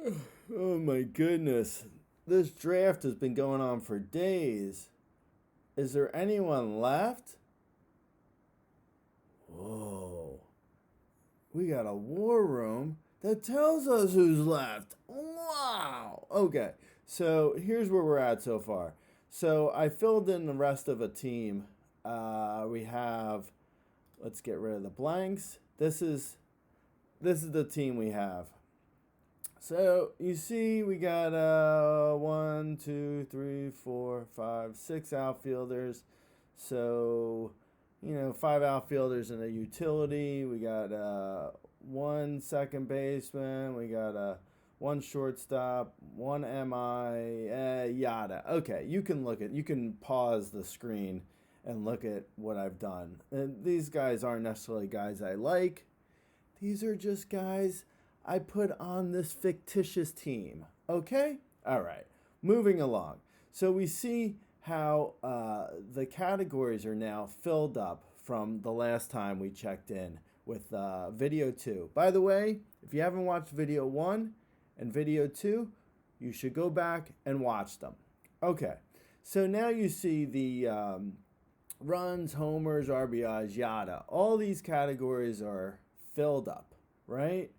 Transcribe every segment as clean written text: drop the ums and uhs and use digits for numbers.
Oh my goodness. This draft has been going on for days. Is there anyone left? Whoa. We got a war room that tells us who's left. Wow. Okay. So here's where we're at so far. So I filled in the rest of a team. We have, let's get rid of the blanks. This is the team we have. So you see, we got one, two, three, four, five, six outfielders. So, five outfielders in a utility. We got one second baseman. We got one shortstop, one MI, yada. Okay, you can pause the screen and look at what I've done. And these guys aren't necessarily guys I like. These are just guys I put on this fictitious team. Okay? All right. Moving along. So we see how the categories are now filled up from the last time we checked in with video 2. By the way, if you haven't watched video 1 and video 2, you should go back and watch them. Okay. So now you see the runs, homers, RBIs, yada. All these categories are filled up, right?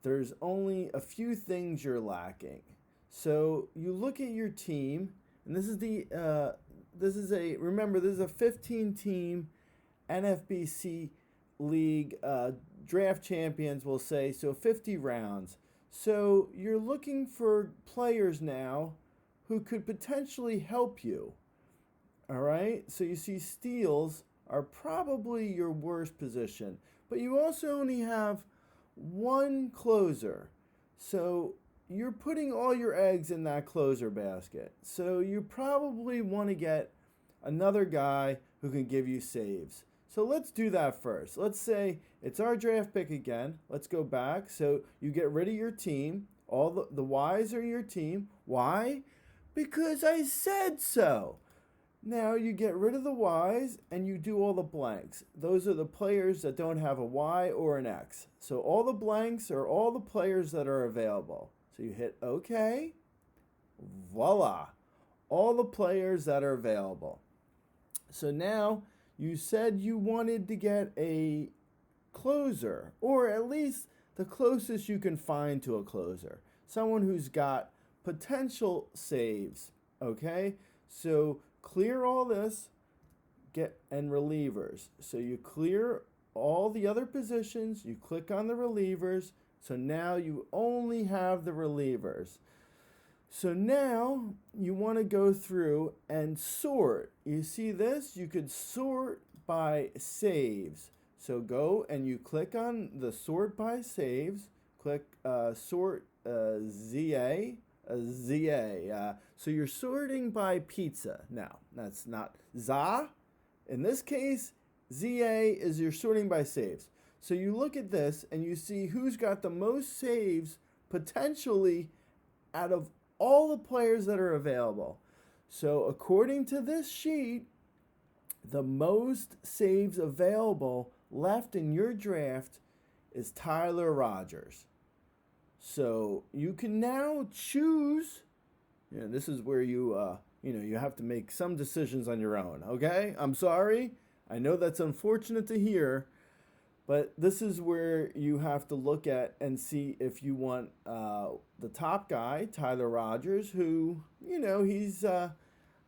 There's only a few things you're lacking. So you look at your team, and this is a 15 team NFBC league draft champions will say, so 50 rounds. So you're looking for players now who could potentially help you. All right? So you see steals are probably your worst position, but you also only have one closer. So you're putting all your eggs in that closer basket. So you probably want to get another guy who can give you saves. So let's do that first. Let's say it's our draft pick again. Let's go back. So you get rid of your team. All the Y's are your team. Why? Because I said so. Now you get rid of the Y's and you do all the blanks. Those are the players that don't have a Y or an X. So all the blanks are all the players that are available. So you hit OK. Voila. All the players that are available. So now you said you wanted to get a closer, or at least the closest you can find to a closer. Someone who's got potential saves. Okay? So clear all this, and relievers. So you clear all the other positions, you click on the relievers, so now you only have the relievers. So now you want to go through and sort. You see this? You could sort by saves. So go and you click on the sort by saves, click sort ZA. ZA. So you're sorting by pizza. Now, that's not ZA. In this case, ZA is you're sorting by saves. So you look at this and you see who's got the most saves potentially out of all the players that are available. So according to this sheet, the most saves available left in your draft is Tyler Rogers. So you can now choose. This is where you have to make some decisions on your own. Okay, I'm sorry. I know that's unfortunate to hear, but this is where you have to look at and see if you want the top guy, Tyler Rogers, who he's.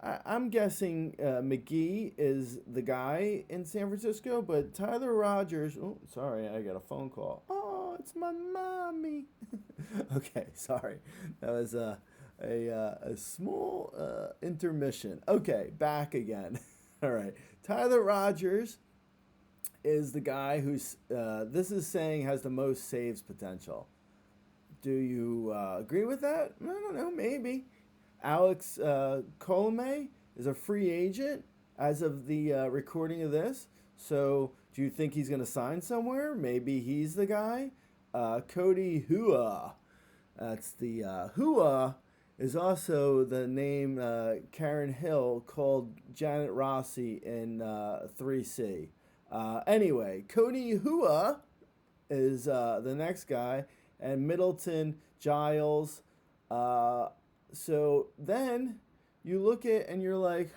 I'm guessing McGee is the guy in San Francisco, but Tyler Rogers. Oh, sorry, I got a phone call. Oh, it's my mommy. Okay, sorry. That was a small intermission. Okay, back again. All right. Tyler Rogers is the guy who's, this is saying has the most saves potential. Do you agree with that? I don't know, maybe. Alex Colome is a free agent as of the recording of this. So do you think he's going to sign somewhere? Maybe he's the guy. Cody Hua. That's the Hua is also the name Karen Hill called Janet Rossi in 3C. Anyway, Cody Hua is the next guy. and Middleton, Giles. So then you look at and you're like,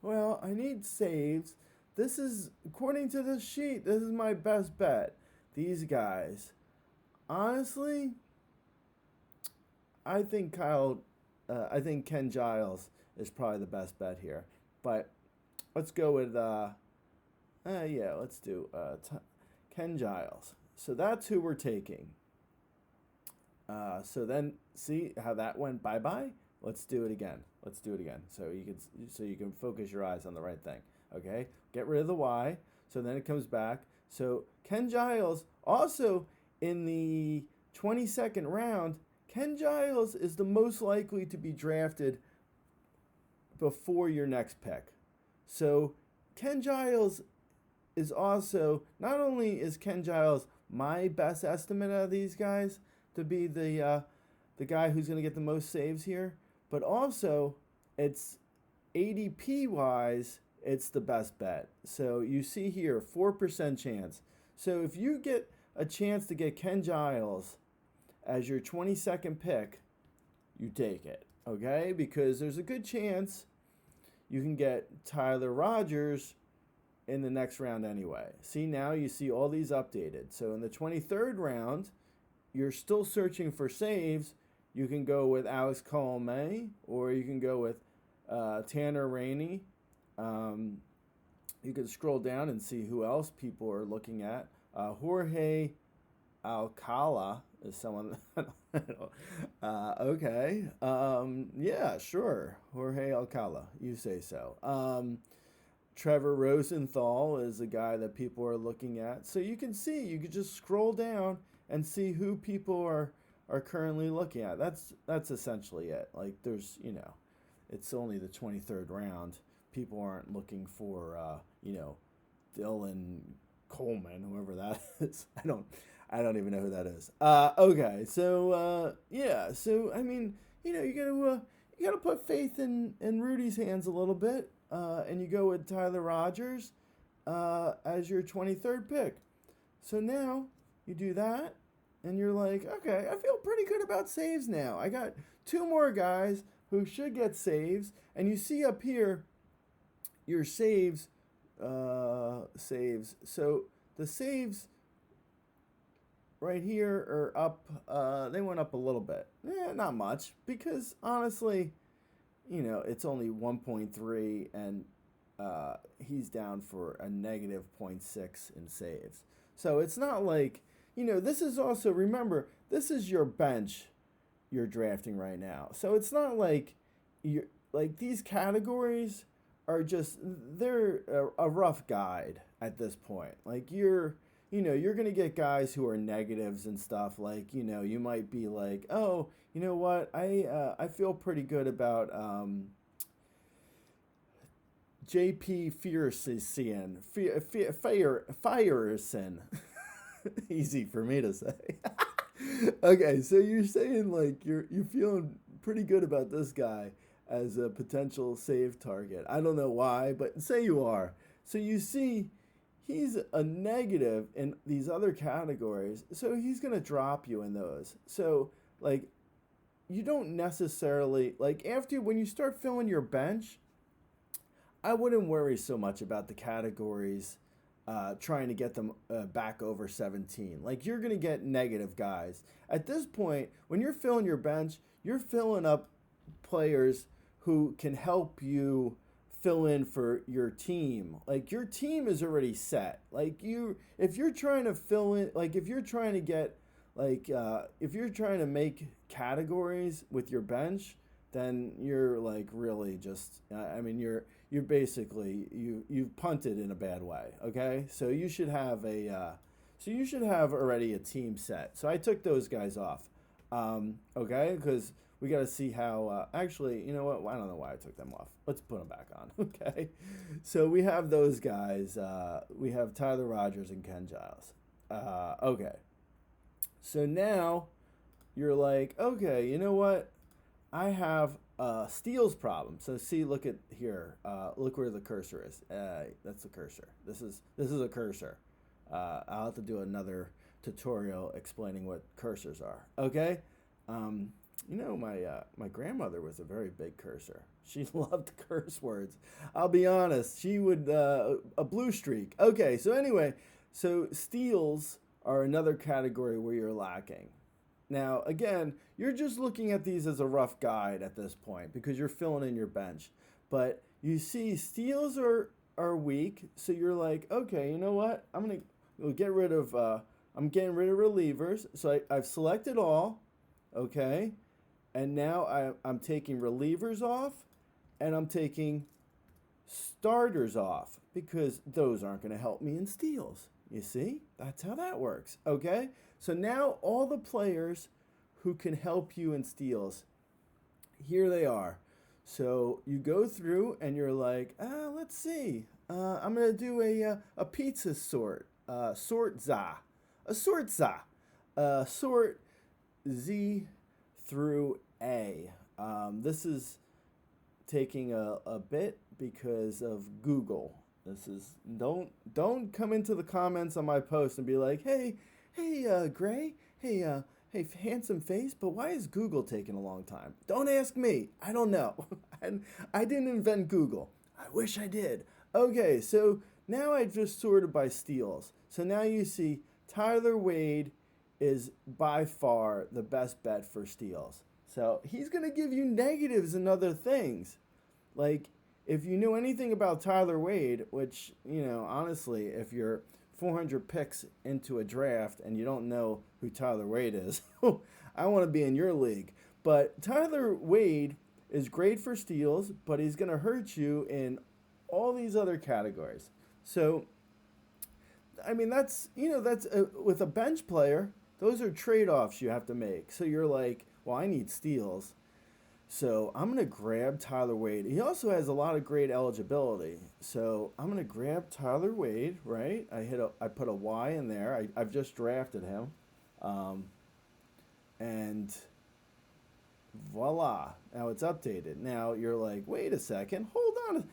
well, I need saves. This is, according to this sheet, this is my best bet. These guys. Honestly, I think Ken Giles is probably the best bet here. But let's go with, let's do Ken Giles. So that's who we're taking. So then, see how that went bye-bye? Let's do it again. So you can focus your eyes on the right thing. Okay? Get rid of the Y. So then it comes back. So Ken Giles, also in the 22nd round, Ken Giles is the most likely to be drafted before your next pick. So Ken Giles is also, not only is Ken Giles my best estimate out of these guys to be the guy who's going to get the most saves here, but also it's ADP wise, it's the best bet. So you see here, 4% chance. So if you get a chance to get Ken Giles as your 22nd pick, you take it, okay? Because there's a good chance you can get Tyler Rogers in the next round anyway. See, now you see all these updated. So in the 23rd round, you're still searching for saves. You can go with Alex Colomé, or you can go with Tanner Rainey. You can scroll down and see who else people are looking at. Jorge Alcala is someone. Okay. Yeah, sure. Jorge Alcala. You say so. Trevor Rosenthal is a guy that people are looking at. So you can see, you can just scroll down and see who people are currently looking at. That's essentially it. Like there's, it's only the 23rd round. People aren't looking for, Dylan Coleman, whoever that is. I don't even know who that is. Okay, so so I mean, you gotta put faith in Rudy's hands a little bit, and you go with Tyler Rogers as your 23rd pick. So now you do that, and you're like, okay, I feel pretty good about saves now. I got two more guys who should get saves, and you see up here your saves. So the saves right here are up. They went up a little bit. Not much, because honestly, it's only 1.3, and he's down for a negative 0.6 in saves. So it's not like, this is also, remember, this is your bench you're drafting right now. So it's not like these categories are just, they're a rough guide at this point. Like you're going to get guys who are negatives and stuff. Like, you might be like, oh, you know what? I feel pretty good about JP Fierson. Easy for me to say. Okay, so you're saying like you're feeling pretty good about this guy as a potential save target. I don't know why, but say you are. So you see he's a negative in these other categories, so he's going to drop you in those. So like you don't necessarily, like when you start filling your bench, I wouldn't worry so much about the categories trying to get them back over 17. Like you're going to get negative guys. At this point, when you're filling your bench, you're filling up players who can help you fill in for your team. Like your team is already set. Like if you're trying to fill in, like if you're trying to get, like if you're trying to make categories with your bench, then you're like really just, you're basically, you've punted in a bad way. Okay, so you should have already a team set. So I took those guys off. Okay, because we got to see how, actually, you know what? I don't know why I took them off. Let's put them back on. Okay. So we have those guys. We have Tyler Rogers and Ken Giles. Okay. So now you're like, okay, you know what? I have a steals problem. So see, look at here. Look where the cursor is. That's the cursor. This is a cursor. I'll have to do another tutorial explaining what cursors are. Okay, um, my grandmother was a very big cursor. She loved curse words. I'll be honest. She would a blue streak. Okay, so anyway, so steals are another category where you're lacking. Now, again, you're just looking at these as a rough guide at this point because you're filling in your bench. But you see, steals are weak, so you're like, okay, you know what? I'm getting rid of relievers. So I've selected all, okay, and now I'm taking relievers off, and I'm taking starters off because those aren't going to help me in steals. You see, that's how that works. Okay, so now all the players who can help you in steals, here they are. So you go through and you're like, let's see. I'm gonna do a pizza sort. Sort za, a sort za, sort Z through A. This is taking a bit because of Google. This is don't come into the comments on my post and be like, hey, Gray, hey, handsome face, but why is Google taking a long time? Don't ask me. I don't know. And I didn't invent Google. I wish I did. Okay, so now I just sorted by steals. So now you see Tyler Wade is by far the best bet for steals. So he's going to give you negatives and other things. Like, if you knew anything about Tyler Wade, which, honestly, if you're 400 picks into a draft and you don't know who Tyler Wade is, I want to be in your league. But Tyler Wade is great for steals, but he's going to hurt you in all these other categories. So, I mean, that's with a bench player, those are trade-offs you have to make. So you're like, well, I need steals. So I'm going to grab Tyler Wade. He also has a lot of great eligibility. So I'm going to grab Tyler Wade, right? I put a Y in there. I've just drafted him. And voila. Now it's updated. Now you're like, wait a second. Hold on.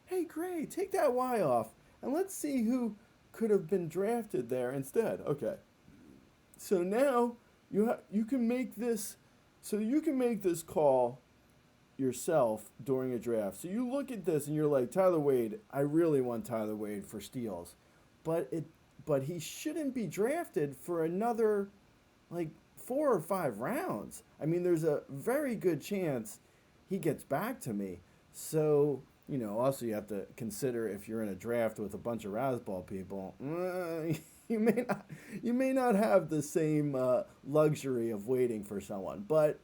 Hey, Gray, take that Y off. And let's see who could have been drafted there instead. Okay. So now you can make this. So you can make this call yourself during a draft. So you look at this and you're like, Tyler Wade, I really want Tyler Wade for steals. But he shouldn't be drafted for another like 4 or 5 rounds. I mean, there's a very good chance he gets back to me. So, also you have to consider if you're in a draft with a bunch of Razzball people, you may not have the same luxury of waiting for someone. But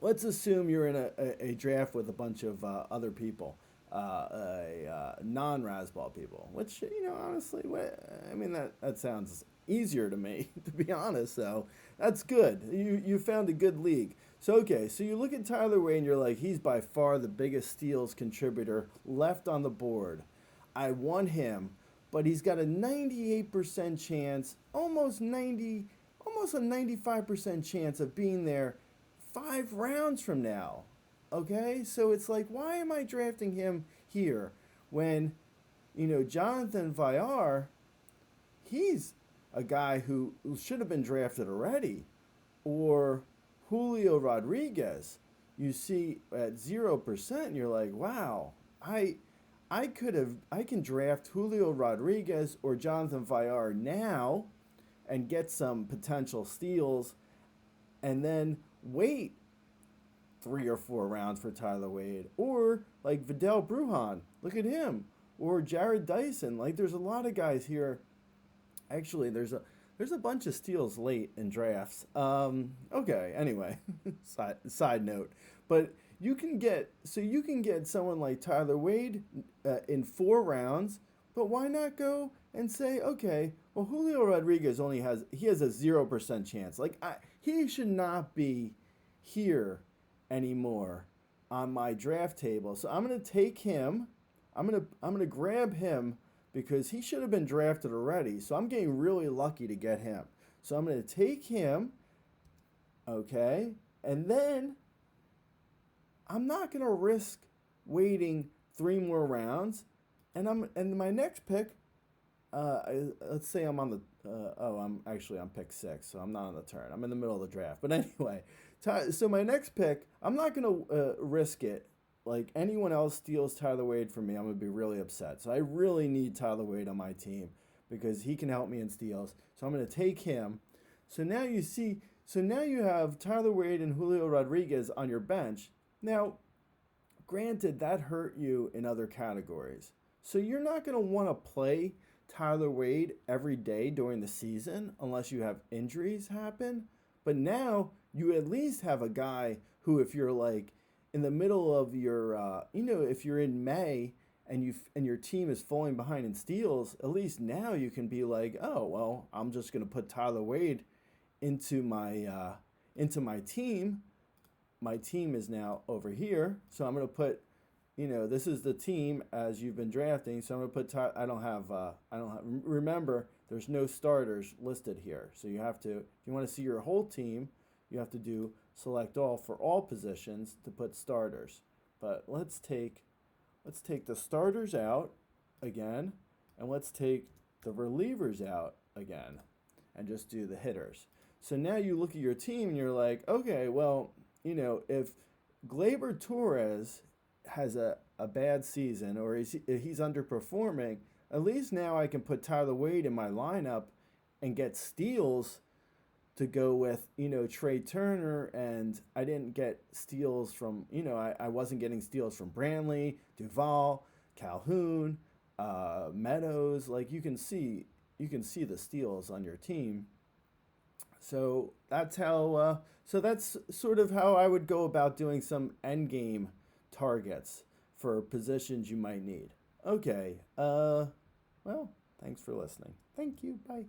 let's assume you're in a draft with a bunch of other people, non-Razzball people, which, honestly, that sounds easier to me, to be honest. So that's good. You found a good league. So, okay, so you look at Tyler Wade and you're like, he's by far the biggest steals contributor left on the board. I want him. But he's got a 98% chance, almost a 95% chance of being there 5 rounds from now. Okay? So it's like, why am I drafting him here when, Jonathan Villar, he's a guy who should have been drafted already. Or Julio Rodriguez, you see at 0%, you're like, wow, I can draft Julio Rodriguez or Jonathan Villar now and get some potential steals and then wait 3 or 4 rounds for Tyler Wade. Or like Vidal Brujan, look at him. Or Jared Dyson. Like, there's a lot of guys here. Actually, there's a bunch of steals late in drafts. Okay, anyway, side note. But you can get someone like Tyler Wade in 4 rounds, but why not go and say, okay, well, Julio Rodriguez has a 0% chance. Like, he should not be here anymore on my draft table. So I'm gonna take him. I'm gonna grab him because he should have been drafted already. So I'm getting really lucky to get him. So I'm gonna take him. Okay, and then I'm not going to risk waiting 3 more rounds. And my next pick, let's say I'm on the I'm pick 6, so I'm not on the turn. I'm in the middle of the draft. But anyway, so my next pick, I'm not gonna risk it. Like anyone else steals Tyler Wade from me, I'm gonna be really upset. So I really need Tyler Wade on my team because he can help me in steals. So I'm gonna take him. So now you see, so now you have Tyler Wade and Julio Rodriguez on your bench. Now, granted, that hurt you in other categories. So you're not gonna want to play Tyler Wade every day during the season unless you have injuries happen. But now you at least have a guy who, if you're like in the middle of your, if you're in May and your team is falling behind in steals, at least now you can be like, oh well, I'm just gonna put Tyler Wade into my team. My team is now over here, so I'm gonna put this is the team as you've been drafting. So I'm gonna put. I don't have. Remember, there's no starters listed here. So you have to. If you want to see your whole team, you have to do select all for all positions to put starters. But let's take the starters out again, and let's take the relievers out again, and just do the hitters. So now you look at your team and you're like, okay, well, if Gleyber Torres has a bad season or he's underperforming, at least now I can put Tyler Wade in my lineup and get steals to go with, Trey Turner. And I didn't get steals from, I wasn't getting steals from Brantley, Duvall, Calhoun, Meadows. Like you can see the steals on your team. So that's how. So that's sort of how I would go about doing some end game targets for positions you might need. Okay. Well, thanks for listening. Thank you. Bye.